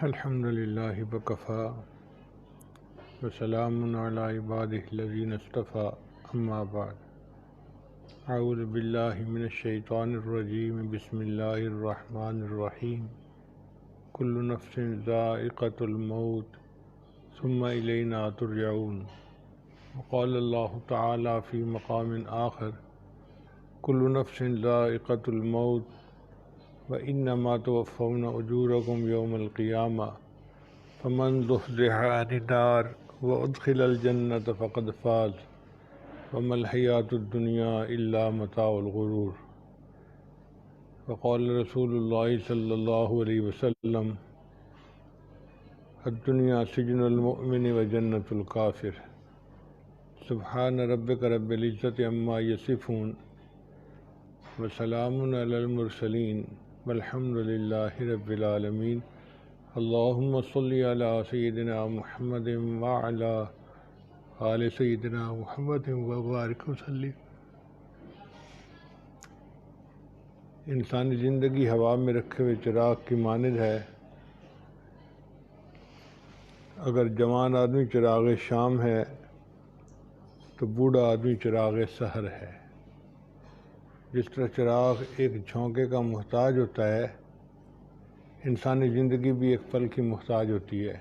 الحمد للہ وکفیٰ وسلام علی عبادہ الذین اصطفیٰ اما بعد اعوذ باللہ من الشیطان الرجیم بسم اللہ الرحمن الرحیم کل نفس ذائقۃ الموت ثم الینا ترجعون وقال اللہ تعالی فی مقام آخر کل نفس ذائقۃ الموت وَإِنَّمَا تُوَفَّوْنَ أُجُورَكُمْ يَوْمَ الْقِيَامَةِ فَمَنْ زُحْزِحَ عَنِ النَّارِ وَأُدْخِلَ الْجَنَّةَ فَقَدْ فَازَ وَمَا الْحَيَاةُ الدُّنْيَا إِلَّا مَتَاعُ الْغُرُورِ وقال رسول اللہ صلی اللہ علیہ وسلم الدنیا سجن المؤمن وجنة الکافر سبحان ربک رب العزة عما یصفون وسلام علی المرسلین والحمد للہ رب العالمین اللہم صلی علی سیدنا محمد وعلی آل سیدنا محمد وبارک وسلم۔ انسانی زندگی ہوا میں رکھے ہوئے چراغ کی مانند ہے۔ اگر جوان آدمی چراغ شام ہے تو بوڑھا آدمی چراغ سحر ہے۔ جس طرح چراغ ایک جھونکے کا محتاج ہوتا ہے، انسانی زندگی بھی ایک پل کی محتاج ہوتی ہے۔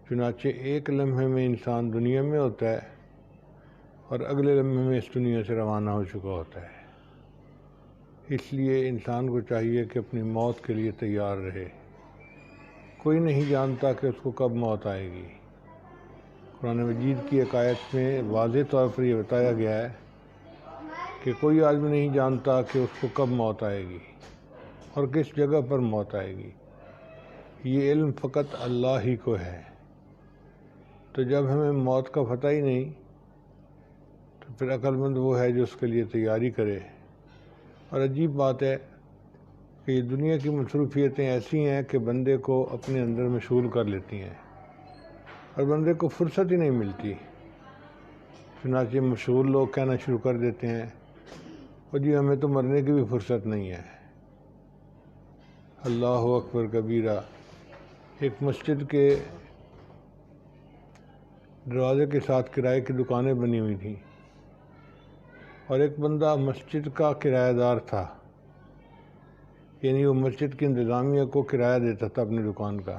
چنانچہ ایک لمحے میں انسان دنیا میں ہوتا ہے اور اگلے لمحے میں اس دنیا سے روانہ ہو چکا ہوتا ہے۔ اس لیے انسان کو چاہیے کہ اپنی موت کے لیے تیار رہے۔ کوئی نہیں جانتا کہ اس کو کب موت آئے گی۔ قرآن مجید کی ایک آیت میں واضح طور پر یہ بتایا گیا ہے کہ کوئی آدمی نہیں جانتا کہ اس کو کب موت آئے گی اور کس جگہ پر موت آئے گی۔ یہ علم فقط اللہ ہی کو ہے۔ تو جب ہمیں موت کا پتہ ہی نہیں تو پھر عقل مند وہ ہے جو اس کے لیے تیاری کرے۔ اور عجیب بات ہے کہ یہ دنیا کی مصروفیتیں ایسی ہیں کہ بندے کو اپنے اندر مشغول کر لیتی ہیں اور بندے کو فرصت ہی نہیں ملتی۔ چنانچہ مشغول لوگ کہنا شروع کر دیتے ہیں اور جی ہمیں تو مرنے کی بھی فرصت نہیں ہے۔ اللہ اکبر کبیرہ۔ ایک مسجد کے دروازے کے ساتھ کرائے کی دکانیں بنی ہوئی تھیں اور ایک بندہ مسجد کا کرایہ دار تھا، یعنی وہ مسجد کی انتظامیہ کو کرایہ دیتا تھا اپنی دکان کا،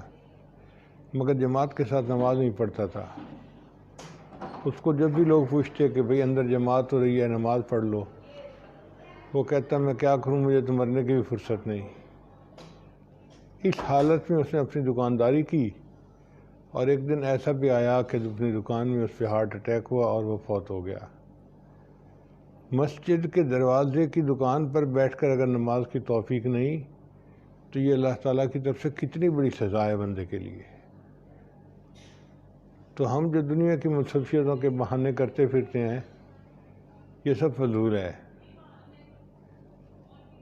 مگر جماعت کے ساتھ نماز نہیں پڑھتا تھا۔ اس کو جب بھی لوگ پوچھتے کہ بھئی اندر جماعت ہو رہی ہے نماز پڑھ لو، وہ کہتا میں کیا کروں، مجھے تو مرنے کی بھی فرصت نہیں۔ اس حالت میں اس نے اپنی دکانداری کی اور ایک دن ایسا بھی آیا کہ اپنی دکان میں اس پہ ہارٹ اٹیک ہوا اور وہ فوت ہو گیا۔ مسجد کے دروازے کی دکان پر بیٹھ کر اگر نماز کی توفیق نہیں تو یہ اللہ تعالیٰ کی طرف سے کتنی بڑی سزا ہے بندے کے لیے۔ تو ہم جو دنیا کی مصروفیتوں کے بہانے کرتے پھرتے ہیں یہ سب فضول ہے۔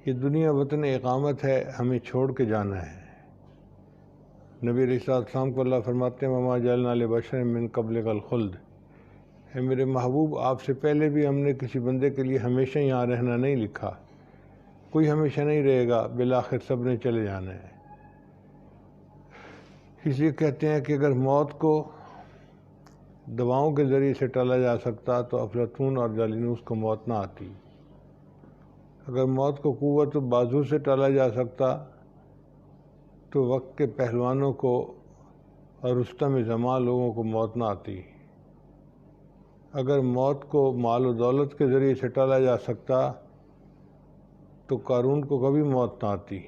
یہ دنیا وطن اقامت ہے، ہمیں چھوڑ کے جانا ہے۔ نبی علیہ السلام کو اللہ فرماتے ہیں وَمَا جَعَلْنَا لِبَشَرٍ مِّن قَبْلِكَ الْخُلْدَ، اے میرے محبوب آپ سے پہلے بھی ہم نے کسی بندے کے لیے ہمیشہ یہاں رہنا نہیں لکھا۔ کوئی ہمیشہ نہیں رہے گا، بالآخر سب نے چلے جانا ہے۔ اس لیے کہتے ہیں کہ اگر موت کو دواؤں کے ذریعے سے ٹالا جا سکتا تو افلاطون اور جالینوس کو موت نہ آتی۔ اگر موت کو قوت و بازو سے ٹالا جا سکتا تو وقت کے پہلوانوں کو اور رستم زمان لوگوں کو موت نہ آتی۔ اگر موت کو مال و دولت کے ذریعے سے ٹالا جا سکتا تو قارون کو کبھی موت نہ آتی۔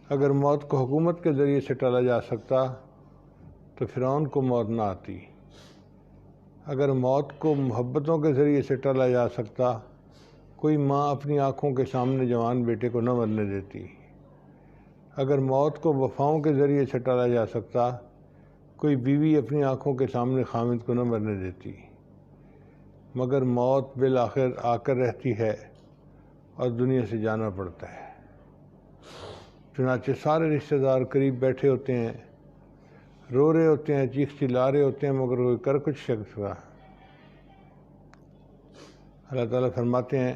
اگر موت کو حکومت کے ذریعے سے ٹالا جا سکتا تو فرعون کو موت نہ آتی۔ اگر موت کو محبتوں کے ذریعے سے ٹالا جا سکتا کوئی ماں اپنی آنکھوں کے سامنے جوان بیٹے کو نہ مرنے دیتی۔ اگر موت کو وفاؤں کے ذریعے سے ٹالا جا سکتا کوئی بیوی اپنی آنکھوں کے سامنے خامد کو نہ مرنے دیتی۔ مگر موت بالآخر آ کر رہتی ہے اور دنیا سے جانا پڑتا ہے۔ چنانچہ سارے رشتہ دار قریب بیٹھے ہوتے ہیں، رو رہے ہوتے ہیں، چیخ چلا رہے ہوتے ہیں، مگر کوئی کر کچھ سکتا۔ اللہ تعالیٰ فرماتے ہیں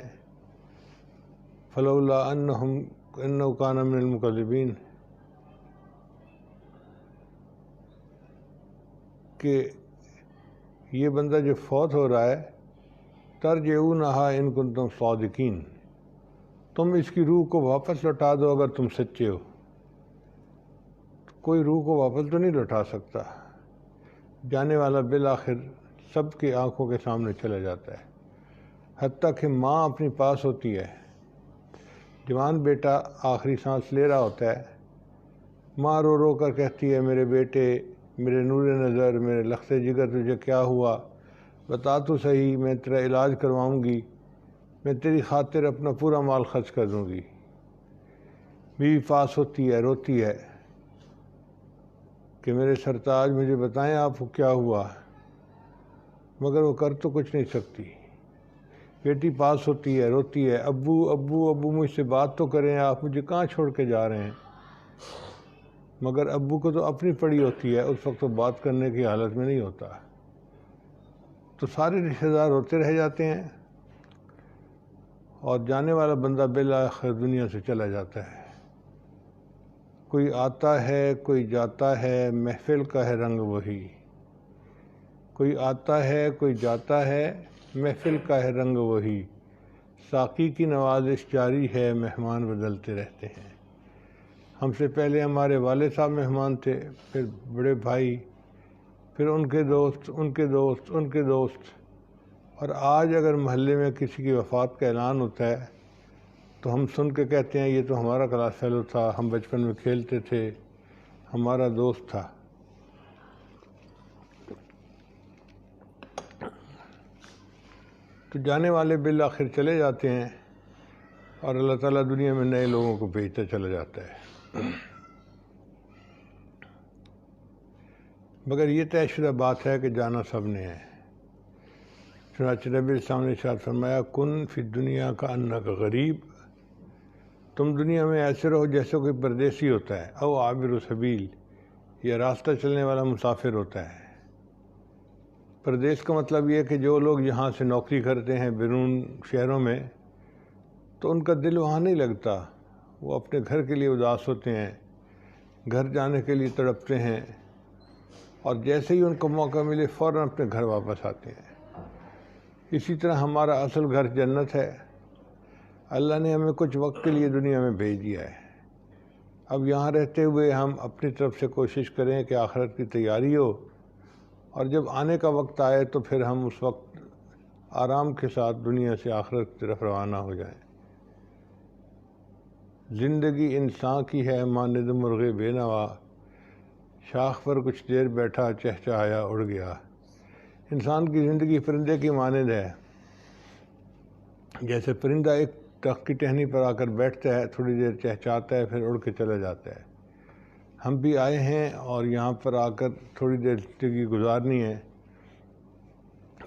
فلولا انه كان من المكذبين، کہ یہ بندہ جو فوت ہو رہا ہے، ترجعونہا ان کنتم صادقین، تم اس کی روح کو واپس لوٹا دو اگر تم سچے ہو۔ کوئی روح کو واپس تو نہیں لوٹا سکتا، جانے والا بالآخر سب کی آنکھوں کے سامنے چلا جاتا ہے، حتیٰ کہ ماں اپنی پاس ہوتی ہے، جوان بیٹا آخری سانس لے رہا ہوتا ہے، ماں رو رو کر کہتی ہے میرے بیٹے، میرے نور نظر، میرے لخت جگر، تجھے کیا ہوا؟ بتا تو صحیح، میں تیرا علاج کرواؤں گی، میں تیری خاطر اپنا پورا مال خرچ کر دوں گی۔ بیوی پاس ہوتی ہے، روتی ہے کہ میرے سرتاج مجھے بتائیں آپ کو کیا ہوا، مگر وہ کر تو کچھ نہیں سکتی۔ بیٹی پاس ہوتی ہے، روتی ہے، ابو ابو ابو مجھ سے بات تو کریں، آپ مجھے کہاں چھوڑ کے جا رہے ہیں؟ مگر ابو کو تو اپنی پڑی ہوتی ہے، اس وقت تو بات کرنے کی حالت میں نہیں ہوتا، تو سارے رشتہ دار روتے رہ جاتے ہیں، اور جانے والا بندہ بالآخر دنیا سے چلا جاتا ہے۔ کوئی آتا ہے، کوئی جاتا ہے، محفل کا ہے رنگ وہی۔ کوئی آتا ہے، کوئی جاتا ہے، محفل کا ہے رنگ وہی۔ ساقی کی نوازش جاری ہے، مہمان بدلتے رہتے ہیں۔ ہم سے پہلے ہمارے والد صاحب مہمان تھے، پھر بڑے بھائی، پھر ان کے دوست، ان کے دوست، ان کے دوست، اور آج اگر محلے میں کسی کی وفات کا اعلان ہوتا ہے تو ہم سن کے کہتے ہیں یہ تو ہمارا کلاس فیلو تھا، ہم بچپن میں کھیلتے تھے، ہمارا دوست تھا۔ تو جانے والے بالآخر چلے جاتے ہیں، اور اللہ تعالیٰ دنیا میں نئے لوگوں کو بھیجتا چلا جاتا ہے۔ مگر یہ طے شدہ بات ہے کہ جانا سب نے ہے۔ چنانچہ نبی علیہ السلام نے ارشاد فرمایا کن فی الدنیا کا انک غریب، تم دنیا میں ایسے رہو جیسے کوئی پردیسی ہوتا ہے، او عابر سبیل، یا راستہ چلنے والا مسافر ہوتا ہے۔ پردیس کا مطلب یہ ہے کہ جو لوگ یہاں سے نوکری کرتے ہیں بیرون شہروں میں، تو ان کا دل وہاں نہیں لگتا، وہ اپنے گھر کے لیے اداس ہوتے ہیں، گھر جانے کے لیے تڑپتے ہیں، اور جیسے ہی ان کو موقع ملے فوراً اپنے گھر واپس آتے ہیں۔ اسی طرح ہمارا اصل گھر جنت ہے، اللہ نے ہمیں کچھ وقت کے لیے دنیا میں بھیج دیا ہے۔ اب یہاں رہتے ہوئے ہم اپنی طرف سے کوشش کریں کہ آخرت کی تیاری ہو، اور جب آنے کا وقت آئے تو پھر ہم اس وقت آرام کے ساتھ دنیا سے آخرت کی طرف روانہ ہو جائیں۔ زندگی انسان کی ہے مانند مرغ بے نوا، شاخ پر کچھ دیر بیٹھا چہچہایا اڑ گیا۔ انسان کی زندگی پرندے کی مانند ہے، جیسے پرندہ ایک درخت کی ٹہنی پر آ کر بیٹھتا ہے، تھوڑی دیر چہچہاتا ہے، پھر اڑ کے چلا جاتا ہے۔ ہم بھی آئے ہیں اور یہاں پر آ کر تھوڑی دیر زندگی گزارنی ہے،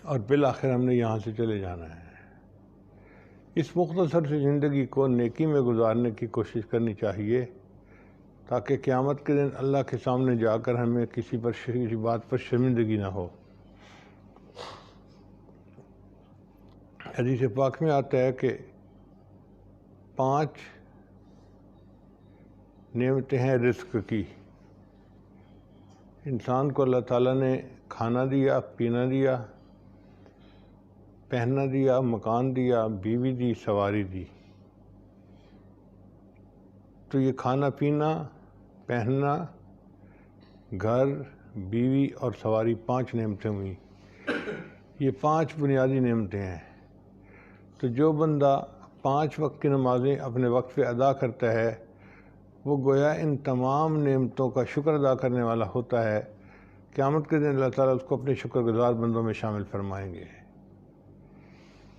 اور بالآخر ہم نے یہاں سے چلے جانا ہے۔ اس مختصر سی زندگی کو نیکی میں گزارنے کی کوشش کرنی چاہیے، تاکہ قیامت کے دن اللہ کے سامنے جا کر ہمیں کسی بات پر شرمندگی نہ ہو۔ حدیث پاک میں آتا ہے کہ 5 نعمتیں ہیں رزق کی۔ انسان کو اللہ تعالیٰ نے کھانا دیا، پینا دیا، پہننا دیا، مکان دیا، بیوی دی، سواری دی۔ تو یہ کھانا پینا، پہننا، گھر، بیوی اور سواری 5 نعمتیں ہوئیں۔ یہ 5 بنیادی نعمتیں ہیں۔ تو جو بندہ 5 وقت کی نمازیں اپنے وقت پہ ادا کرتا ہے، وہ گویا ان تمام نعمتوں کا شکر ادا کرنے والا ہوتا ہے۔ قیامت کے دن اللہ تعالیٰ اس کو اپنے شکر گزار بندوں میں شامل فرمائیں گے۔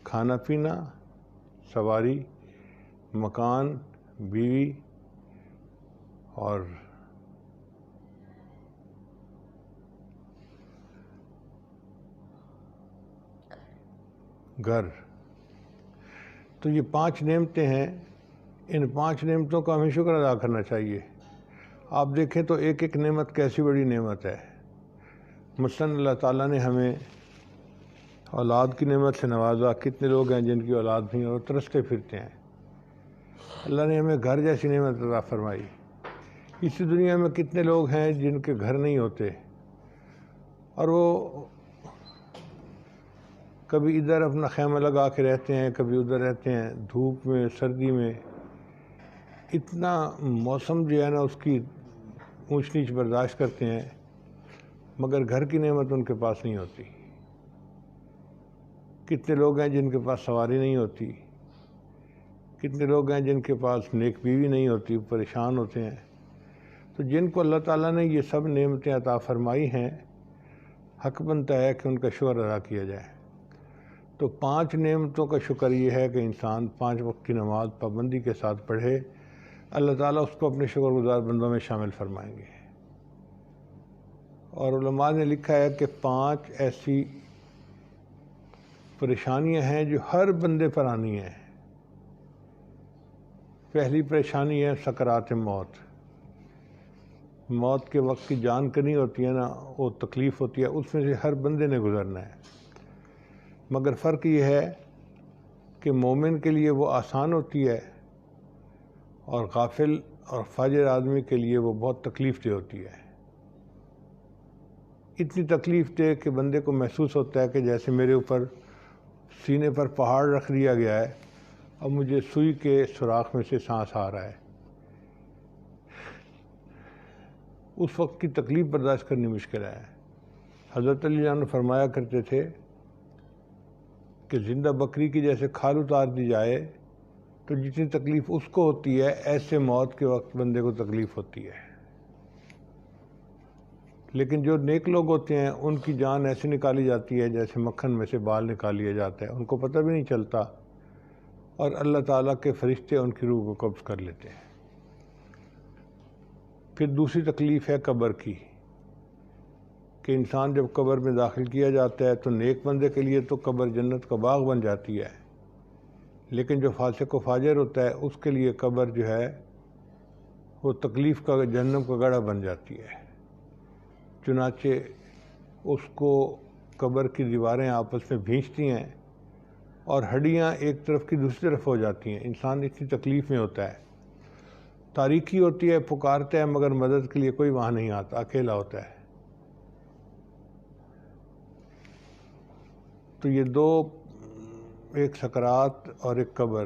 کھانا پینا، سواری، مکان، بیوی اور گھر، تو یہ 5 نعمتیں ہیں۔ ان 5 نعمتوں کا ہمیں شکر ادا کرنا چاہیے۔ آپ دیکھیں تو ایک ایک نعمت کیسی بڑی نعمت ہے۔ مثلاً اللہ تعالیٰ نے ہمیں اولاد کی نعمت سے نوازا۔ کتنے لوگ ہیں جن کی اولاد نہیں اور ترستے پھرتے ہیں۔ اللہ نے ہمیں گھر جیسی نعمت عطا فرمائی۔ اسی دنیا میں کتنے لوگ ہیں جن کے گھر نہیں ہوتے، اور وہ کبھی ادھر اپنا خیمہ لگا کے رہتے ہیں، کبھی ادھر رہتے ہیں، دھوپ میں، سردی میں، اتنا موسم جو ہے نا اس کی اونچ نیچ برداشت کرتے ہیں، مگر گھر کی نعمت ان کے پاس نہیں ہوتی۔ کتنے لوگ ہیں جن کے پاس سواری نہیں ہوتی، کتنے لوگ ہیں جن کے پاس نیک بیوی نہیں ہوتی، پریشان ہوتے ہیں۔ تو جن کو اللہ تعالیٰ نے یہ سب نعمتیں عطا فرمائی ہیں، حق بنتا ہے کہ ان کا شکر ادا کیا جائے۔ تو 5 نعمتوں کا شکر یہ ہے کہ انسان 5 وقت کی نماز پابندی کے ساتھ پڑھے، اللہ تعالیٰ اس کو اپنے شکر گزار بندوں میں شامل فرمائیں گے۔ اور علماء نے لکھا ہے کہ 5 ایسی پریشانیاں ہیں جو ہر بندے پر آنی ہیں۔ پہلی پریشانی ہے سکرات موت۔ موت کے وقت کی جان کنی ہوتی ہے نا، وہ تکلیف ہوتی ہے، اس میں سے ہر بندے نے گزرنا ہے۔ مگر فرق یہ ہے کہ مومن کے لیے وہ آسان ہوتی ہے اور غافل اور فاجر آدمی کے لیے وہ بہت تکلیف دہ ہوتی ہے۔ اتنی تکلیف دہ کہ بندے کو محسوس ہوتا ہے کہ جیسے میرے اوپر سینے پر پہاڑ رکھ دیا گیا ہے، اب مجھے سوئی کے سوراخ میں سے سانس آ رہا ہے۔ اس وقت کی تکلیف برداشت کرنی مشکل ہے۔ حضرت علی جان فرمایا کرتے تھے کہ زندہ بکری کی جیسے کھال اتار دی جائے تو جتنی تکلیف اس کو ہوتی ہے، ایسے موت کے وقت بندے کو تکلیف ہوتی ہے۔ لیکن جو نیک لوگ ہوتے ہیں ان کی جان ایسے نکالی جاتی ہے جیسے مکھن میں سے بال نکال لیا جاتا ہے، ان کو پتہ بھی نہیں چلتا، اور اللہ تعالیٰ کے فرشتے ان کی روح کو قبض کر لیتے ہیں۔ پھر دوسری تکلیف ہے قبر کی، کہ انسان جب قبر میں داخل کیا جاتا ہے تو نیک بندے کے لیے تو قبر جنت کا باغ بن جاتی ہے، لیکن جو فاسق و فاجر ہوتا ہے اس کے لیے قبر جو ہے وہ تکلیف کا جہنم کا گڑھا بن جاتی ہے۔ چنانچہ اس کو قبر کی دیواریں آپس میں بھینچتی ہیں اور ہڈیاں ایک طرف کی دوسری طرف ہو جاتی ہیں۔ انسان اتنی تکلیف میں ہوتا ہے، تاریکی ہوتی ہے، پکارتا ہے مگر مدد کے لیے کوئی وہاں نہیں آتا، اکیلا ہوتا ہے۔ تو یہ 2، ایک سکرات اور ایک قبر،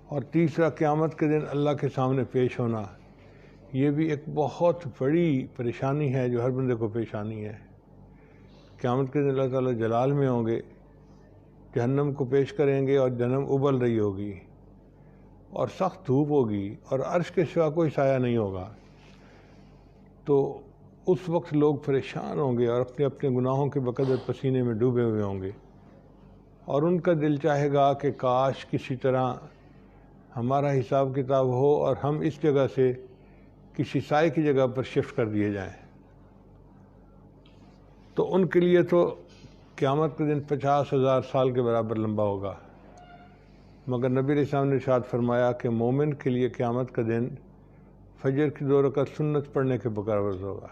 اور تیسرا قیامت کے دن اللہ کے سامنے پیش ہونا، یہ بھی ایک بہت بڑی پریشانی ہے جو ہر بندے کو پیش آنی ہے۔ قیامت کے دن اللہ تعالیٰ جلال میں ہوں گے، جہنم کو پیش کریں گے اور جہنم ابل رہی ہوگی اور سخت دھوپ ہوگی اور عرش کے سوا کوئی سایہ نہیں ہوگا۔ تو اس وقت لوگ پریشان ہوں گے اور اپنے اپنے گناہوں کے بقدر پسینے میں ڈوبے ہوئے ہوں گے، اور ان کا دل چاہے گا کہ کاش کسی طرح ہمارا حساب کتاب ہو اور ہم اس جگہ سے کسی سائے کی جگہ پر شفٹ کر دیے جائیں۔ تو ان کے لیے تو قیامت کے دن 50,000 سال کے برابر لمبا ہوگا، مگر نبی علیہ السلام نے ارشاد فرمایا کہ مومن کے لیے قیامت کا دن فجر کی 2 رکعت سنت پڑھنے کے برابر ہوگا۔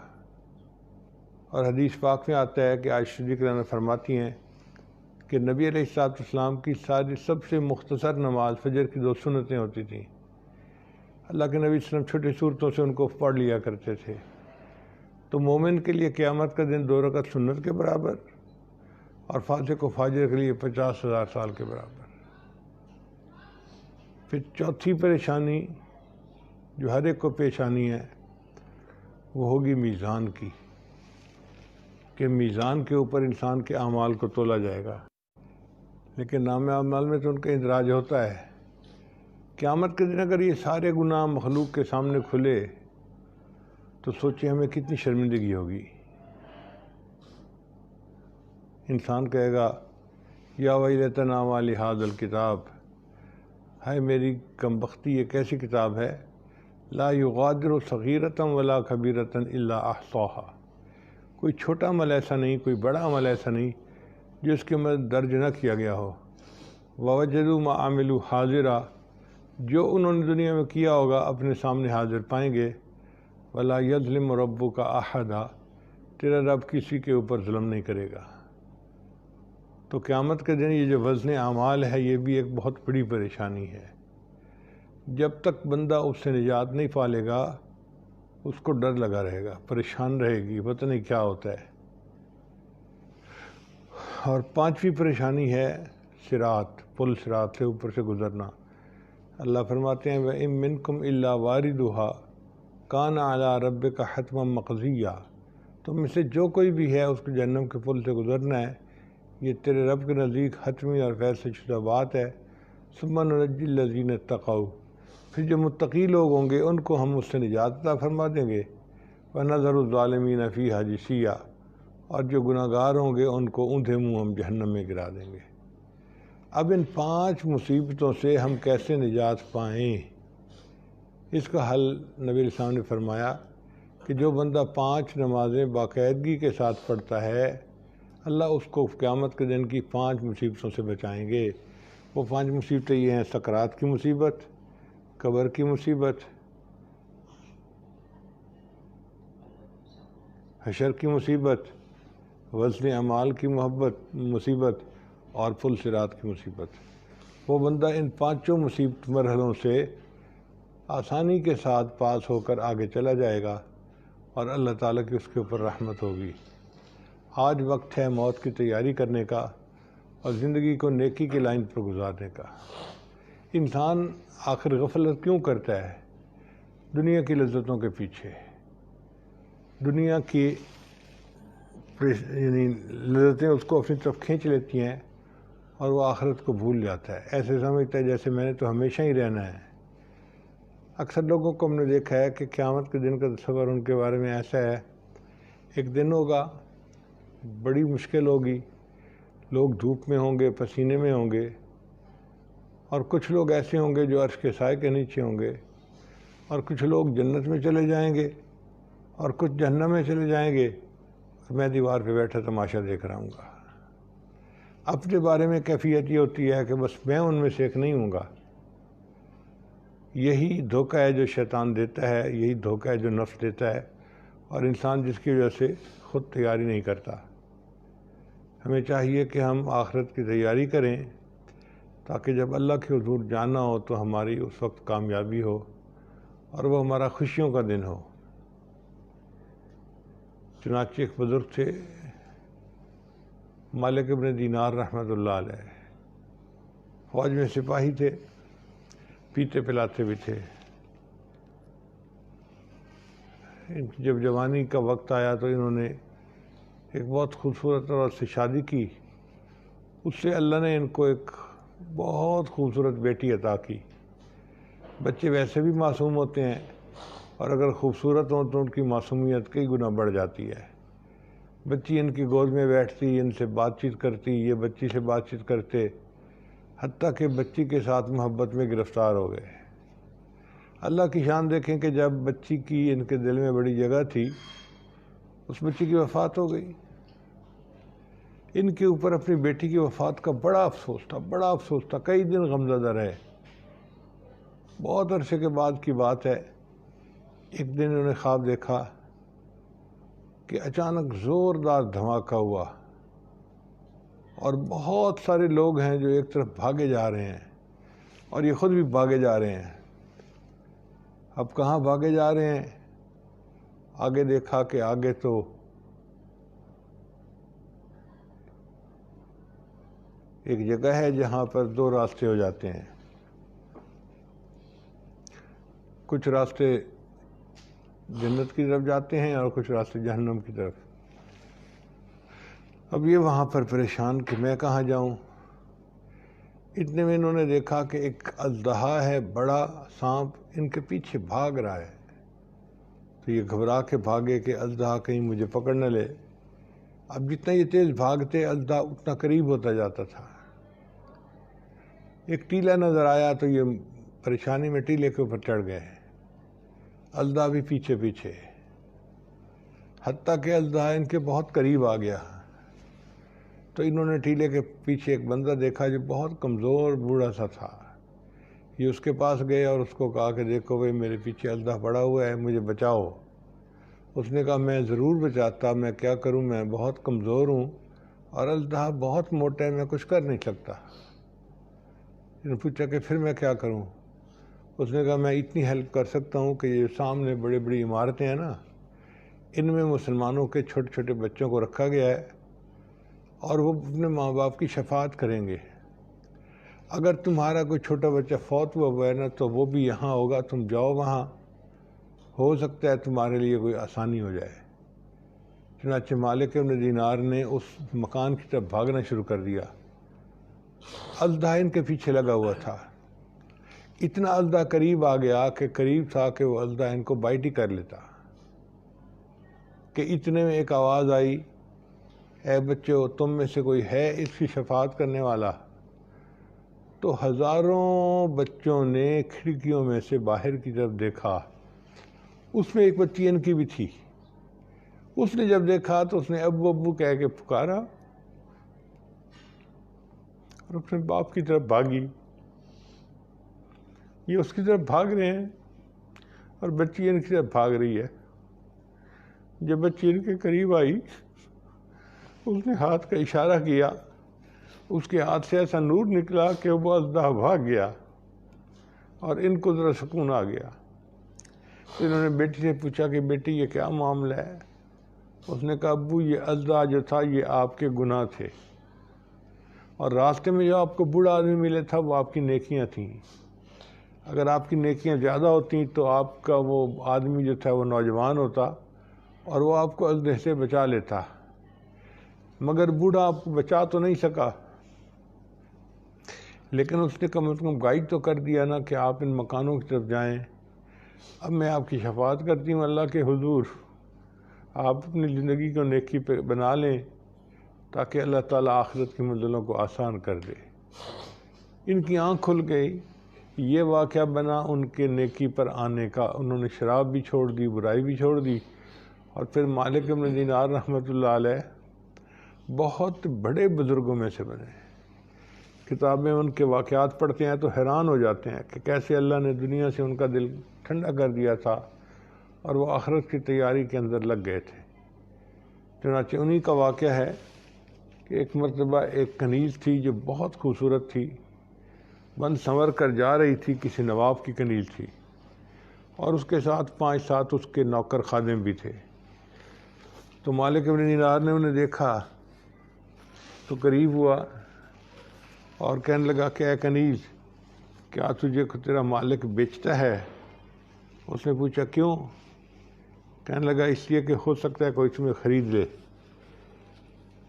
اور حدیث پاک میں آتا ہے کہ عائشہ صدیقہ عنہا فرماتی ہیں کہ نبی علیہ السلام کی سب سے مختصر نماز فجر کی 2 سنتیں ہوتی تھیں۔ اللہ کے نبی صلی اللہ علیہ وسلم چھوٹی صورتوں سے ان کو پڑھ لیا کرتے تھے۔ تو مومن کے لیے قیامت کا دن 2 رکعت سنت کے برابر، اور فاسق و فاجر کے لیے 50,000 سال کے برابر۔ پھر چوتھی پریشانی جو ہر ایک کو پیش آنی ہے وہ ہوگی میزان کی، کہ میزان کے اوپر انسان کے اعمال کو تولا جائے گا، لیکن نام اعمال میں تو ان کا اندراج ہوتا ہے۔ قیامت کے دن اگر یہ سارے گناہ مخلوق کے سامنے کھلے تو سوچیں ہمیں کتنی شرمندگی ہوگی۔ انسان کہے گا یا ویلتنا ما لہذا الکتاب، ہائے میری کمبختی، یہ کیسی کتاب ہے، لا یغادر صغیرۃ ولا کبیرۃ الا احصاها، کوئی چھوٹا عمل ایسا نہیں، کوئی بڑا عمل ایسا نہیں جو اس کے اندر درج نہ کیا گیا ہو۔ ووجدوا ما عملوا حاضرا، جو انہوں نے دنیا میں کیا ہوگا اپنے سامنے حاضر پائیں گے۔ ولا یظلم ربک احدا، تیرا رب کسی کے اوپر ظلم نہیں کرے گا۔ تو قیامت کے دن یہ جو وزن اعمال ہے یہ بھی ایک بہت بڑی پریشانی ہے۔ جب تک بندہ اس سے نجات نہیں پا لے گا اس کو ڈر لگا رہے گا، پریشان رہے گی، پتہ نہیں کیا ہوتا ہے۔ اور پانچویں پریشانی ہے صراط، پل صراط سے اوپر سے گزرنا۔ اللہ فرماتے ہیں وَإِن مِّنكُمْ إِلَّا وَارِدُهَا كَانَ عَلَىٰ رَبِّكَ حَتْمًا مَّقْضِيًّا، تم میں سے جو کوئی بھی ہے اس کو جہنم کے پل سے گزرنا ہے، یہ تیرے رب کے نزدیک حتمی اور فیصلہ شدہ بات ہے۔ ثُمَّ نُنَجِّي الَّذِينَ اتَّقَوْا، پھر جو متقی لوگ ہوں گے ان کو ہم اس سے نجات عطا فرما دیں گے۔ وَنَذَرُ الظَّالِمِينَ فِيهَا جِثِيًّا، اور جو گناہ گار ہوں گے ان کو اوندھے منہ ہم جہنم میں گرا دیں گے۔ اب ان 5 مصیبتوں سے ہم کیسے نجات پائیں؟ اس کا حل نبی علیہ السلام نے فرمایا کہ جو بندہ 5 نمازیں باقاعدگی کے ساتھ پڑھتا ہے، اللہ اس کو قیامت کے دن کی 5 مصیبتوں سے بچائیں گے۔ وہ 5 مصیبتیں یہ ہیں: سکرات کی مصیبت، قبر کی مصیبت، حشر کی مصیبت، وزن اعمال کی مصیبت اور پل صراط کی مصیبت۔ وہ بندہ ان 5 مصیبت مرحلوں سے آسانی کے ساتھ پاس ہو کر آگے چلا جائے گا اور اللہ تعالیٰ کی اس کے اوپر رحمت ہوگی۔ آج وقت ہے موت کی تیاری کرنے کا اور زندگی کو نیکی کی لائن پر گزارنے کا۔ انسان آخر غفلت کیوں کرتا ہے؟ دنیا کی لذتوں کے پیچھے، دنیا کی یعنی لذتیں اس کو اپنی طرف کھینچ لیتی ہیں اور وہ آخرت کو بھول جاتا ہے۔ ایسے سمجھتا ہے جیسے میں نے تو ہمیشہ ہی رہنا ہے۔ اکثر لوگوں کو ہم نے دیکھا ہے کہ قیامت کے دن کا تصور ان کے بارے میں ایسا ہے، ایک دن ہوگا، بڑی مشکل ہوگی، لوگ دھوپ میں ہوں گے، پسینے میں ہوں گے، اور کچھ لوگ ایسے ہوں گے جو عرش کے سائے کے نیچے ہوں گے، اور کچھ لوگ جنت میں چلے جائیں گے اور کچھ جہنم میں چلے جائیں گے، اور میں دیوار پہ بیٹھا تماشا دیکھ رہا ہوں گا۔ اپنے بارے میں کیفیت یہ ہوتی ہے کہ بس میں ان میں سے ایک نہیں ہوں گا۔ یہی دھوکہ ہے جو شیطان دیتا ہے، یہی دھوکہ ہے جو نفس دیتا ہے، اور انسان جس کی وجہ سے خود تیاری نہیں کرتا۔ ہمیں چاہیے کہ ہم آخرت کی تیاری کریں تاکہ جب اللہ کے حضور جانا ہو تو ہماری اس وقت کامیابی ہو اور وہ ہمارا خوشیوں کا دن ہو۔ چنانچہ ایک بزرگ تھے مالک ابن دینار رحمۃ اللہ علیہ، فوج میں سپاہی تھے، پیتے پلاتے بھی تھے۔ جب جوانی کا وقت آیا تو انہوں نے ایک بہت خوبصورت عورت سے شادی کی، اس سے اللہ نے ان کو ایک بہت خوبصورت بیٹی عطا کی۔ بچے ویسے بھی معصوم ہوتے ہیں اور اگر خوبصورت ہوں تو ان کی معصومیت کئی گنا بڑھ جاتی ہے۔ بچی ان کی گود میں بیٹھتی، ان سے بات چیت کرتی، یہ بچی سے بات چیت کرتے، حتیٰ کہ بچی کے ساتھ محبت میں گرفتار ہو گئے۔ اللہ کی شان دیکھیں کہ جب بچی کی ان کے دل میں بڑی جگہ تھی، اس بچی کی وفات ہو گئی۔ ان کے اوپر اپنی بیٹی کی وفات کا بڑا افسوس تھا، کئی دن غمزدہ رہے۔ بہت عرصے کے بعد کی بات ہے، ایک دن انہوں نے خواب دیکھا کہ اچانک زوردار دھماکہ ہوا اور بہت سارے لوگ ہیں جو ایک طرف بھاگے جا رہے ہیں اور یہ خود بھی بھاگے جا رہے ہیں۔ اب کہاں بھاگے جا رہے ہیں؟ آگے دیکھا کہ آگے تو ایک جگہ ہے جہاں پر 2 راستے ہو جاتے ہیں، کچھ راستے جنت کی طرف جاتے ہیں اور کچھ راستے جہنم کی طرف۔ اب یہ وہاں پر پریشان کہ میں کہاں جاؤں۔ اتنے میں انہوں نے دیکھا کہ ایک اژدہا ہے، بڑا سانپ ان کے پیچھے بھاگ رہا ہے، تو یہ گھبرا کے بھاگے کہ اژدہا کہیں مجھے پکڑ نہ لے۔ اب جتنا یہ تیز بھاگتے اژدہا اتنا قریب ہوتا جاتا تھا۔ ایک ٹیلا نظر آیا تو یہ پریشانی میں ٹیلے کے اوپر چڑھ گئے، اژدہا بھی پیچھے پیچھے، حتیٰ کہ اژدہا ان کے بہت قریب آ گیا۔ تو انہوں نے ٹیلے کے پیچھے ایک بندہ دیکھا جو بہت کمزور بوڑھا سا تھا۔ یہ اس کے پاس گئے اور اس کو کہا کہ دیکھو بھائی میرے پیچھے اژدہا پڑا ہوا ہے، مجھے بچاؤ۔ اس نے کہا میں ضرور بچاتا، میں کیا کروں، میں بہت کمزور ہوں اور اژدہا بہت موٹا ہے، میں کچھ کر نہیں سکتا۔ انہوں نے پوچھا کہ پھر میں کیا کروں؟ اس نے کہا میں اتنی ہیلپ کر سکتا ہوں کہ یہ سامنے بڑی بڑی عمارتیں ہیں نا، ان میں مسلمانوں کے چھوٹے چھوٹے بچوں کو رکھا گیا ہے اور وہ اپنے ماں باپ کی شفاعت کریں گے۔ اگر تمہارا کوئی چھوٹا بچہ فوت ہوا ہے نا تو وہ بھی یہاں ہوگا، تم جاؤ وہاں، ہو سکتا ہے تمہارے لیے کوئی آسانی ہو جائے۔ چنانچہ مالک ابن دینار نے اس مکان کی طرف بھاگنا شروع کر دیا۔ ازدہ ان کے پیچھے لگا ہوا تھا۔ اتنا ازدہ قریب آ گیا کہ قریب تھا کہ وہ ازدہ ان کو بائٹ ہی کر لیتا، کہ اتنے میں ایک آواز آئی، اے بچوں، تم میں سے کوئی ہے اس کی شفاعت کرنے والا؟ تو ہزاروں بچوں نے کھڑکیوں میں سے باہر کی طرف دیکھا، اس میں ایک بچی ان کی بھی تھی۔ اس نے جب دیکھا تو اس نے ابو ابو کہہ کے پکارا اور اپنے باپ کی طرف بھاگی۔ یہ اس کی طرف بھاگ رہے ہیں اور بچی ان کی طرف بھاگ رہی ہے۔ جب بچی ان کے قریب آئی، اس نے ہاتھ کا اشارہ کیا، اس کے ہاتھ سے ایسا نور نکلا کہ وہ ازدہ بھاگ گیا اور ان کو ذرا سکون آ گیا۔ انہوں نے بیٹی سے پوچھا کہ بیٹی یہ کیا معاملہ ہے؟ اس نے کہا ابو یہ ازدہ جو تھا یہ آپ کے گناہ تھے، اور راستے میں جو آپ کو بوڑھا آدمی ملے تھا وہ آپ کی نیکیاں تھیں۔ اگر آپ کی نیکیاں زیادہ ہوتیں تو آپ کا وہ آدمی جو تھا وہ نوجوان ہوتا اور وہ آپ کو ازدہ سے بچا لیتا، مگر بوڑھا آپ کو بچا تو نہیں سکا، لیکن اس نے کم از کم گائیڈ تو کر دیا نا کہ آپ ان مکانوں کی طرف جائیں۔ اب میں آپ کی شفاعت کرتی ہوں اللہ کے حضور، آپ اپنی زندگی کو نیکی پہ بنا لیں تاکہ اللہ تعالیٰ آخرت کی منزلوں کو آسان کر دے۔ ان کی آنکھ کھل گئی۔ یہ واقعہ بنا ان کے نیکی پر آنے کا۔ انہوں نے شراب بھی چھوڑ دی، برائی بھی چھوڑ دی، اور پھر مالک ابن دینار رحمۃ اللہ علیہ بہت بڑے بزرگوں میں سے بنے۔ کتابیں ان کے واقعات پڑھتے ہیں تو حیران ہو جاتے ہیں کہ کیسے اللہ نے دنیا سے ان کا دل ٹھنڈا کر دیا تھا اور وہ آخرت کی تیاری کے اندر لگ گئے تھے۔ چنانچہ انہی کا واقعہ ہے کہ ایک مرتبہ ایک کنیز تھی جو بہت خوبصورت تھی، بند سنور کر جا رہی تھی، کسی نواب کی کنیز تھی، اور اس کے ساتھ 5-7 اس کے نوکر خادم بھی تھے۔ تو مالک ابن دینار نے انہیں دیکھا تو قریب ہوا اور کہنے لگا کہ اے کنیز، کیا تجھے تیرا مالک بیچتا ہے؟ اس نے پوچھا کیوں؟ کہنے لگا اس لیے کہ ہو سکتا ہے کوئی تمہیں خرید لے۔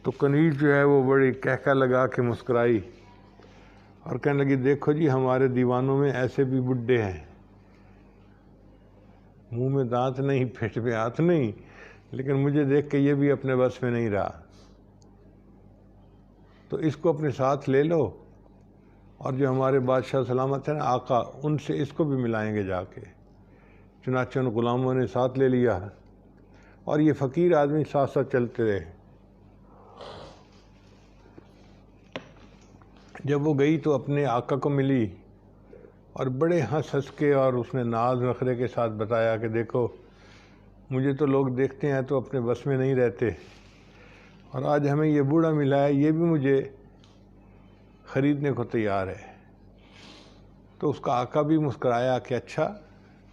تو کنیز جو ہے وہ بڑی کہکہ لگا کے مسکرائی اور کہنے لگی دیکھو جی ہمارے دیوانوں میں ایسے بھی بڈھے ہیں، منہ میں دانت نہیں، پیٹ میں ہاتھ نہیں، لیکن مجھے دیکھ کے یہ بھی اپنے بس میں نہیں رہا، تو اس کو اپنے ساتھ لے لو، اور جو ہمارے بادشاہ سلامت ہیں نا آقا، ان سے اس کو بھی ملائیں گے جا کے۔ چنانچہ ان غلاموں نے ساتھ لے لیا اور یہ فقیر آدمی ساتھ ساتھ چلتے رہے۔ جب وہ گئی تو اپنے آقا کو ملی اور بڑے ہنس کے اور اس نے ناز نخرے کے ساتھ بتایا کہ دیکھو مجھے تو لوگ دیکھتے ہیں تو اپنے بس میں نہیں رہتے، اور آج ہمیں یہ بوڑھا ملا ہے، یہ بھی مجھے خریدنے کو تیار ہے۔ تو اس کا آقا بھی مسکرایا کہ اچھا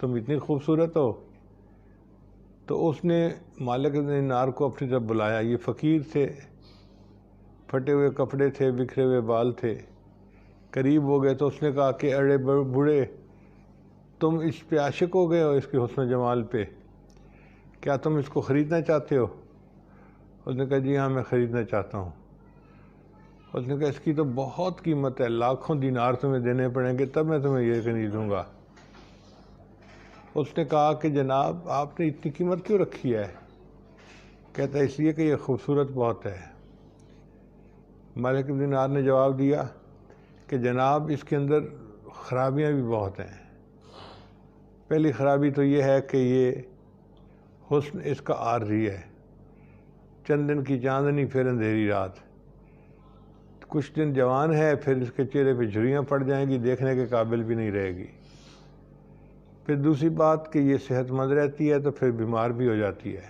تم اتنی خوبصورت ہو۔ تو اس نے مالک ابن دینار کو اپنی طرف بلایا۔ یہ فقیر تھے، پھٹے ہوئے کپڑے تھے، بکھرے ہوئے بال تھے۔ قریب ہو گئے تو اس نے کہا کہ اڑے بوڑھے، تم اس پہ عاشق ہو گئے ہو، اس کے حسن و جمال پہ، کیا تم اس کو خریدنا چاہتے ہو؟ اس نے کہا جی ہاں میں خریدنا چاہتا ہوں۔ اس نے کہا اس کی تو بہت قیمت ہے، لاکھوں دینار تمہیں دینے پڑیں گے تب میں تمہیں یہ کنیز دوں گا۔ اس نے کہا کہ جناب آپ نے اتنی قیمت کیوں رکھی ہے؟ کہتا ہے اس لیے کہ یہ خوبصورت بہت ہے۔ مالک ابن دینار نے جواب دیا کہ جناب اس کے اندر خرابیاں بھی بہت ہیں۔ پہلی خرابی تو یہ ہے کہ یہ حسن اس کا عارضی ہے، چند دن کی چاندنی پھر اندھیری رات، کچھ دن جوان ہے پھر اس کے چہرے پہ جھریاں پڑ جائیں گی، دیکھنے کے قابل بھی نہیں رہے گی۔ پھر دوسری بات کہ یہ صحت مند رہتی ہے تو پھر بیمار بھی ہو جاتی ہے۔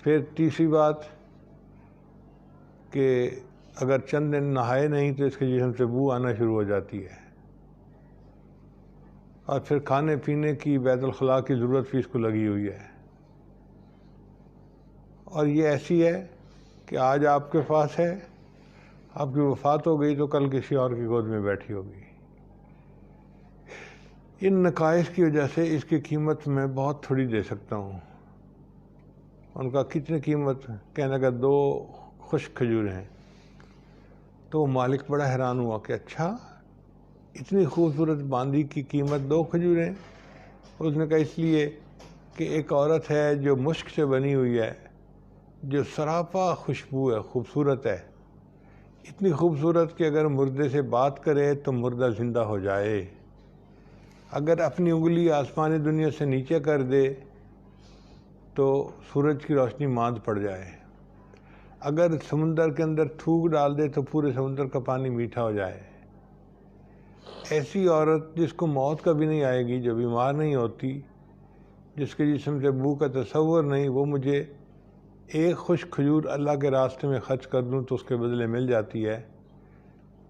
پھر تیسری بات کہ اگر چند دن نہائے نہیں تو اس کے جسم سے بو آنا شروع ہو جاتی ہے، اور پھر کھانے پینے کی بیت الخلاء کی ضرورت بھی اس کو لگی ہوئی ہے، اور یہ ایسی ہے کہ آج آپ کے پاس ہے، آپ کی وفات ہو گئی تو کل کسی اور کی گود میں بیٹھی ہوگی۔ ان نقائص کی وجہ سے اس کی قیمت میں بہت تھوڑی دے سکتا ہوں۔ ان کا کتنی قیمت؟ کہنے کا 2 خشک کھجور ہیں۔ تو مالک بڑا حیران ہوا کہ اچھا اتنی خوبصورت باندی کی قیمت 2 کھجور ہیں؟ اس نے کہا اس لیے کہ ایک عورت ہے جو مشک سے بنی ہوئی ہے، جو سراپا خوشبو ہے، خوبصورت ہے، اتنی خوبصورت کہ اگر مردے سے بات کرے تو مردہ زندہ ہو جائے، اگر اپنی انگلی آسمانی دنیا سے نیچے کر دے تو سورج کی روشنی ماند پڑ جائے، اگر سمندر کے اندر تھوک ڈال دے تو پورے سمندر کا پانی میٹھا ہو جائے۔ ایسی عورت جس کو موت کبھی نہیں آئے گی، جو بیمار نہیں ہوتی، جس کے جسم سے بو کا تصور نہیں، وہ مجھے ایک خشک کھجور اللہ کے راستے میں خرچ کر دوں تو اس کے بدلے مل جاتی ہے۔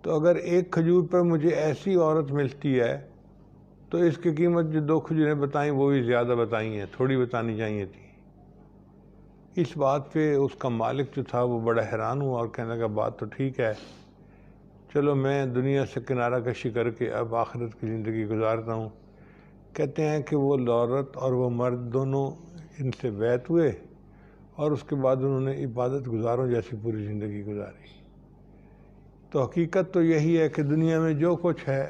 تو اگر ایک کھجور پر مجھے ایسی عورت ملتی ہے تو اس کی قیمت جو 2 کھجوریں بتائیں وہ بھی زیادہ بتائی ہیں، تھوڑی بتانی چاہیے تھی۔ اس بات پہ اس کا مالک جو تھا وہ بڑا حیران ہوا اور کہنے لگا بات تو ٹھیک ہے، چلو میں دنیا سے کنارہ کشی کر کے اب آخرت کی زندگی گزارتا ہوں۔ کہتے ہیں کہ وہ عورت اور وہ مرد دونوں ان سے بیعت ہوئے اور اس کے بعد انہوں نے عبادت گزاروں جیسی پوری زندگی گزاری۔ تو حقیقت تو یہی ہے کہ دنیا میں جو کچھ ہے،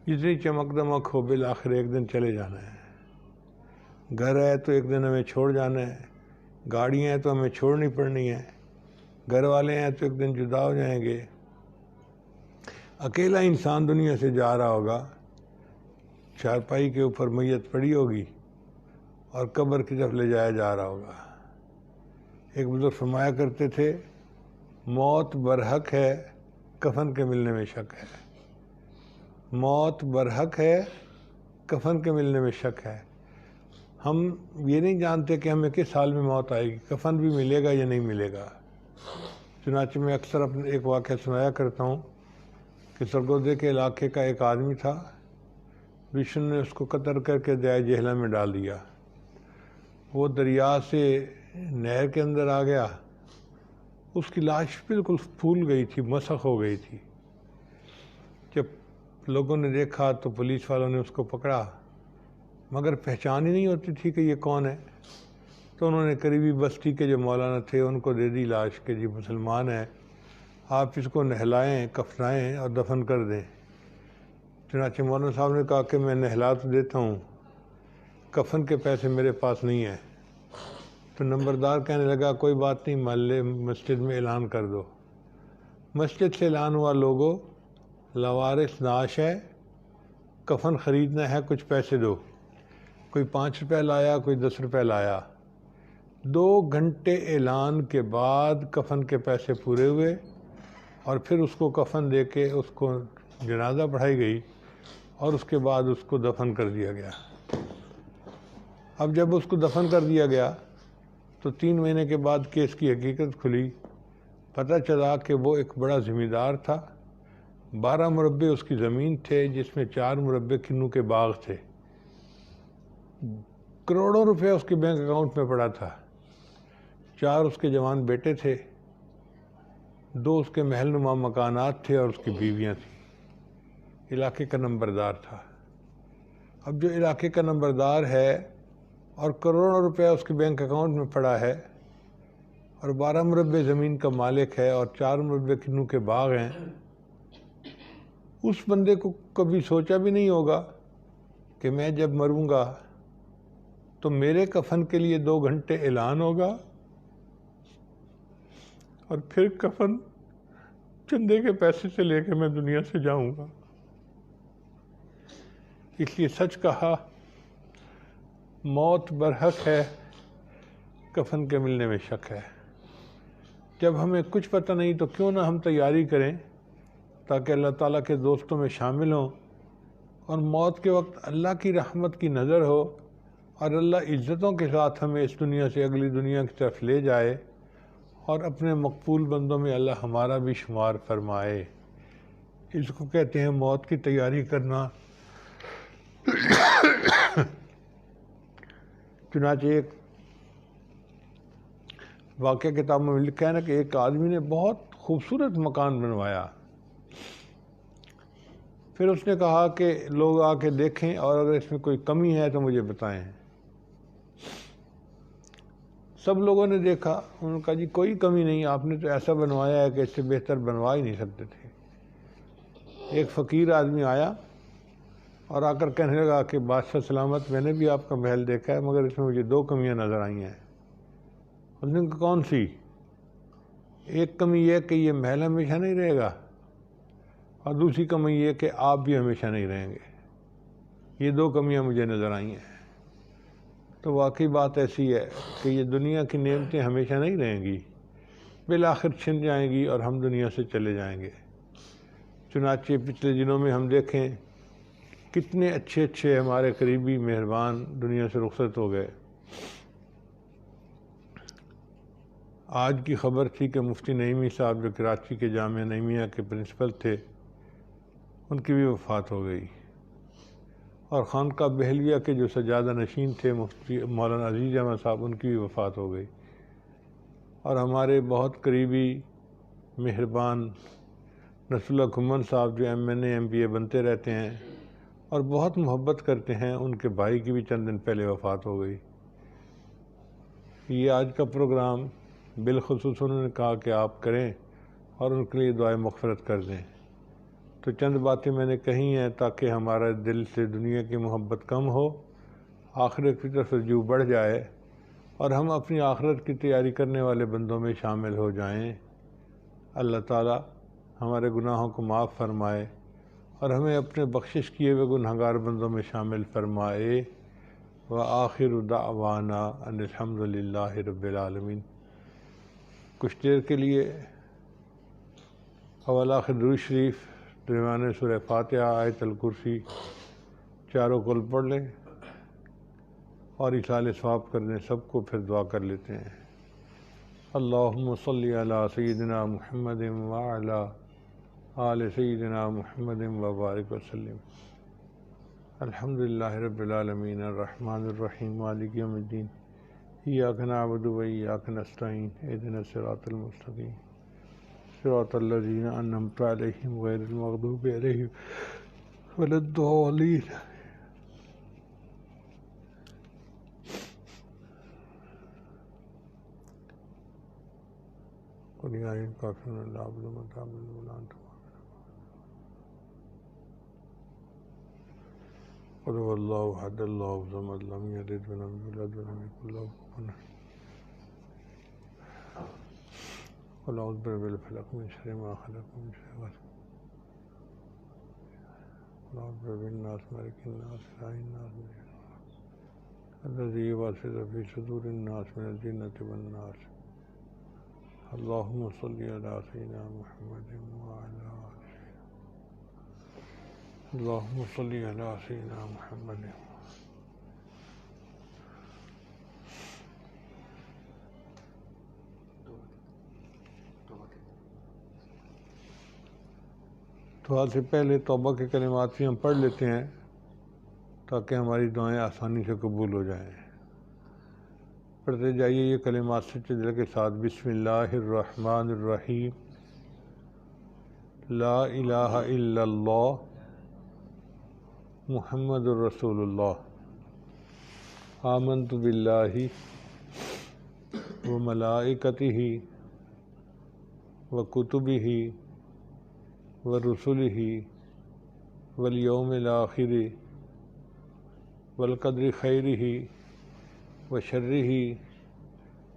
جتنی چمک دمک ہو، بالآخر ایک دن چلے جانا ہے۔ گھر ہے تو ایک دن ہمیں چھوڑ جانا ہے، گاڑیاں ہیں تو ہمیں چھوڑنی پڑنی ہے، گھر والے ہیں تو ایک دن جدا ہو جائیں گے۔ اکیلا انسان دنیا سے جا رہا ہوگا، چارپائی کے اوپر میت پڑی ہوگی اور قبر کی طرف لے جایا جا رہا ہوگا۔ ایک بزرگ فرمایا کرتے تھے، موت برحق ہے، کفن کے ملنے میں شک ہے۔ موت برحق ہے، کفن کے ملنے میں شک ہے۔ ہم یہ نہیں جانتے کہ ہمیں کس حال میں موت آئے گی، کفن بھی ملے گا یا نہیں ملے گا۔ چنانچہ میں اکثر اپنے ایک واقعہ سنایا کرتا ہوں کہ سرگودے کے علاقے کا ایک آدمی تھا، وشنو نے اس کو قتل کر کے دریائے جہلم میں ڈال دیا۔ وہ دریا سے نہر کے اندر آ گیا، اس کی لاش بالکل پھول گئی تھی، مسخ ہو گئی تھی۔ جب لوگوں نے دیکھا تو پولیس والوں نے اس کو پکڑا، مگر پہچان ہی نہیں ہوتی تھی کہ یہ کون ہے۔ تو انہوں نے قریبی بستی کے جو مولانا تھے ان کو دے دی لاش کہ جی مسلمان ہے، آپ اس کو نہلائیں، کفنائیں اور دفن کر دیں۔ چنانچہ مولانا صاحب نے کہا کہ میں نہلا تو دیتا ہوں، کفن کے پیسے میرے پاس نہیں ہیں۔ تو نمبردار کہنے لگا کوئی بات نہیں، محلے مسجد میں اعلان کر دو۔ مسجد سے اعلان ہوا، لوگوں لوارث نعش ہے، کفن خریدنا ہے، کچھ پیسے دو۔ کوئی 5 روپے لایا، کوئی 10 روپے لایا۔ 2 گھنٹے اعلان کے بعد کفن کے پیسے پورے ہوئے اور پھر اس کو کفن دے کے اس کو جنازہ پڑھائی گئی اور اس کے بعد اس کو دفن کر دیا گیا۔ اب جب اس کو دفن کر دیا گیا تو 3 مہینے کے بعد کیس کی حقیقت کھلی، پتہ چلا کہ وہ ایک بڑا زمیندار تھا، 12 مربع اس کی زمین تھے جس میں 4 مربع کنوں کے باغ تھے، کروڑوں روپے اس کے بینک اکاؤنٹ میں پڑا تھا، 4 اس کے جوان بیٹے تھے، 2 اس کے محل نما مکانات تھے اور اس کی بیویاں تھیں، علاقے کا نمبردار تھا۔ اب جو علاقے کا نمبردار ہے اور کروڑوں روپے اس کے بینک اکاؤنٹ میں پڑا ہے اور 12 مربع زمین کا مالک ہے اور 4 مربع کنوں کے باغ ہیں، اس بندے کو کبھی سوچا بھی نہیں ہوگا کہ میں جب مروں گا تو میرے کفن کے لیے 2 گھنٹے اعلان ہوگا اور پھر کفن چندے کے پیسے سے لے کے میں دنیا سے جاؤں گا۔ اس لیے سچ کہا، موت برحق ہے، کفن کے ملنے میں شک ہے۔ جب ہمیں کچھ پتہ نہیں تو کیوں نہ ہم تیاری کریں تاکہ اللہ تعالیٰ کے دوستوں میں شامل ہوں اور موت کے وقت اللہ کی رحمت کی نظر ہو اور اللہ عزتوں کے ساتھ ہمیں اس دنیا سے اگلی دنیا کی طرف لے جائے اور اپنے مقبول بندوں میں اللہ ہمارا بھی شمار فرمائے۔ اس کو کہتے ہیں موت کی تیاری کرنا۔ چنانچہ ایک واقعہ کتاب میں لکھا ہے نا کہ ایک آدمی نے بہت خوبصورت مکان بنوایا، پھر اس نے کہا کہ لوگ آ کے دیکھیں اور اگر اس میں کوئی کمی ہے تو مجھے بتائیں۔ سب لوگوں نے دیکھا، انہوں نے کہا جی کوئی کمی نہیں، آپ نے تو ایسا بنوایا ہے کہ اس سے بہتر بنوا ہی نہیں سکتے تھے۔ ایک فقیر آدمی آیا اور آ کر کہنے لگا کہ بادشاہ سلامت، میں نے بھی آپ کا محل دیکھا ہے مگر اس میں مجھے 2 کمیاں نظر آئی ہیں۔ اس نے کہا کون سی؟ ایک کمی یہ کہ یہ محل ہمیشہ نہیں رہے گا، اور دوسری کمی یہ کہ آپ بھی ہمیشہ نہیں رہیں گے۔ یہ 2 کمیاں مجھے نظر آئی ہیں۔ تو واقعی بات ایسی ہے کہ یہ دنیا کی نعمتیں ہمیشہ نہیں رہیں گی، بالآخر چھن جائیں گی اور ہم دنیا سے چلے جائیں گے۔ چنانچہ پچھلے دنوں میں ہم دیکھیں کتنے اچھے اچھے ہمارے قریبی مہربان دنیا سے رخصت ہو گئے۔ آج کی خبر تھی کہ مفتی نعیمی صاحب جو کراچی کے جامعہ نعیمیہ کے پرنسپل تھے، ان کی بھی وفات ہو گئی، اور خانقاہ بہلیہ کے جو سجادہ نشین تھے مفتی مولانا عزیز احمد صاحب، ان کی بھی وفات ہو گئی۔ اور ہمارے بہت قریبی مہربان نصر اللہ کھمن صاحب جو ایم پی اے بنتے رہتے ہیں اور بہت محبت کرتے ہیں، ان کے بھائی کی بھی چند دن پہلے وفات ہو گئی۔ یہ آج کا پروگرام بالخصوص انہوں نے کہا کہ آپ کریں اور ان کے لیے دعائے مغفرت کر دیں، تو چند باتیں میں نے کہی ہیں تاکہ ہمارا دل سے دنیا کی محبت کم ہو، آخرت کی طرف رجوع بڑھ جائے اور ہم اپنی آخرت کی تیاری کرنے والے بندوں میں شامل ہو جائیں۔ اللہ تعالی ہمارے گناہوں کو معاف فرمائے اور ہمیں اپنے بخشش کیے ہوئے گنہگار بندوں میں شامل فرمائے۔ وآخر دعوانا ان الحمد للہ رب العالمین۔ کچھ دیر کے لیے اول آخر درود شریف، درمیان سورہ فاتحہ، آیت الکرسی، چاروں کل پڑھ لیں اور ایصال ثواب کر دیں سب کو، پھر دعا کر لیتے ہیں۔ اللہم صلی علی سیدنا محمد وعلی آل سیدنا محمد وبارک وسلم۔ الحمدللہ رب العالمین الرحمن الرحیم مالک یوم الدین، ایاک نعبد و ایاک نستعین، اہدنا الصراط المستقیم صراط الذین انعمت علیہم غیر المغضوب علیہم ولا الضالین۔ قل یا ایھا الکافرون لا اعبد ما تعبدون ولا انتم قل هو اللہ احد اللہ الصمد لم یلد ولم یولد ولم یکن له کفوا احد۔ قل اعوذ برب الفلق من شر ما خلق ومن شر غاسق، قل اعوذ برب الناس ملک الناس اله الناس الذی یوسوس فی صدور الناس من الجنۃ والناس۔ اللہم صلی علی سیدنا محمد وعلی آل اللہم صلی علی سیدنا محمد۔ دعا سے پہلے توبہ کے کلمات بھی ہم پڑھ لیتے ہیں تاکہ ہماری دعائیں آسانی سے قبول ہو جائیں۔ پڑھتے جائیے یہ کلمات سچے دل کے ساتھ۔ بسم اللہ الرحمن الرحیم۔ لا الہ الا اللہ محمد الرسول اللہ۔ آمنت باللہ وملائکتہ وکتبہ ورسلہ والیوم الآخر والقدر خیرہ وشرہ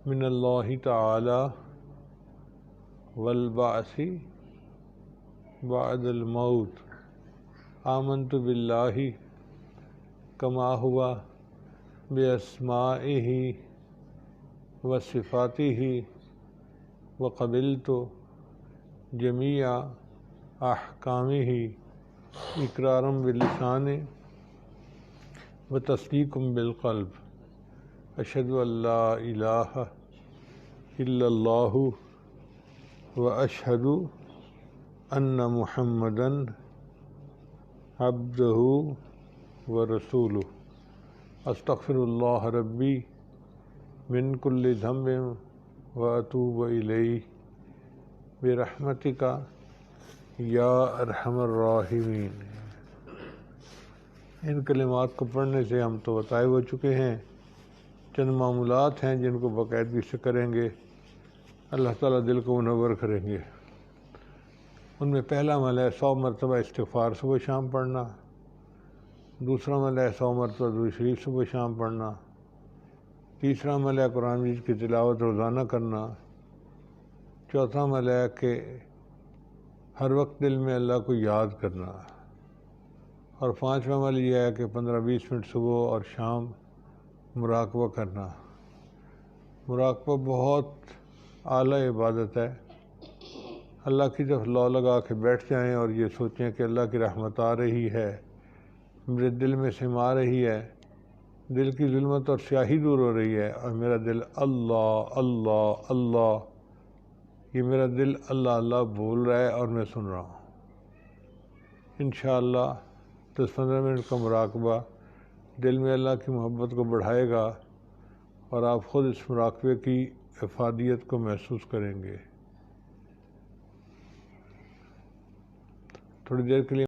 من اللہ تعالی والبعث بعد الموت۔ آمنت باللہ کما ہوا باسمائہ وصفاتہ وقبلت جمیع احکامہ اقرارا باللسان وتصدیقا بالقلب۔ اشہد ان لا الہ الا اللہ واشہد ان محمدا عبدہ ورسولہ۔ استغفر اللہ ربی من کل ذنب وأتوب إلیہ برحمتک یا ارحم الراحمین۔ ان کلمات کو پڑھنے سے ہم تو طائب ہو چکے ہیں، چند معمولات ہیں جن کو باقاعدگی سے کریں گے اللہ تعالیٰ دل کو منور کریں گے۔ ان میں پہلا عمل ہے 100 مرتبہ استغفار صبح شام پڑھنا، دوسرا عمل ہے 100 مرتبہ درود شریف صبح شام پڑھنا، تیسرا عمل ہے قرآن مجید کی تلاوت روزانہ کرنا، چوتھا عمل ہے کہ ہر وقت دل میں اللہ کو یاد کرنا، اور پانچواں عمل یہ ہے کہ 15-20 منٹ صبح اور شام مراقبہ کرنا۔ مراقبہ بہت اعلیٰ عبادت ہے۔ اللہ کی طرف لو لگا کے بیٹھ جائیں اور یہ سوچیں کہ اللہ کی رحمت آ رہی ہے، میرے دل میں سما رہی ہے، دل کی ظلمت اور سیاہی دور ہو رہی ہے، اور میرا دل اللہ اللہ اللہ، یہ میرا دل اللہ اللہ بول رہا ہے اور میں سن رہا ہوں۔ انشاءاللہ 10-15 منٹ کا مراقبہ دل میں اللہ کی محبت کو بڑھائے گا اور آپ خود اس مراقبے کی افادیت کو محسوس کریں گے۔ تھوڑی دیر کے لیے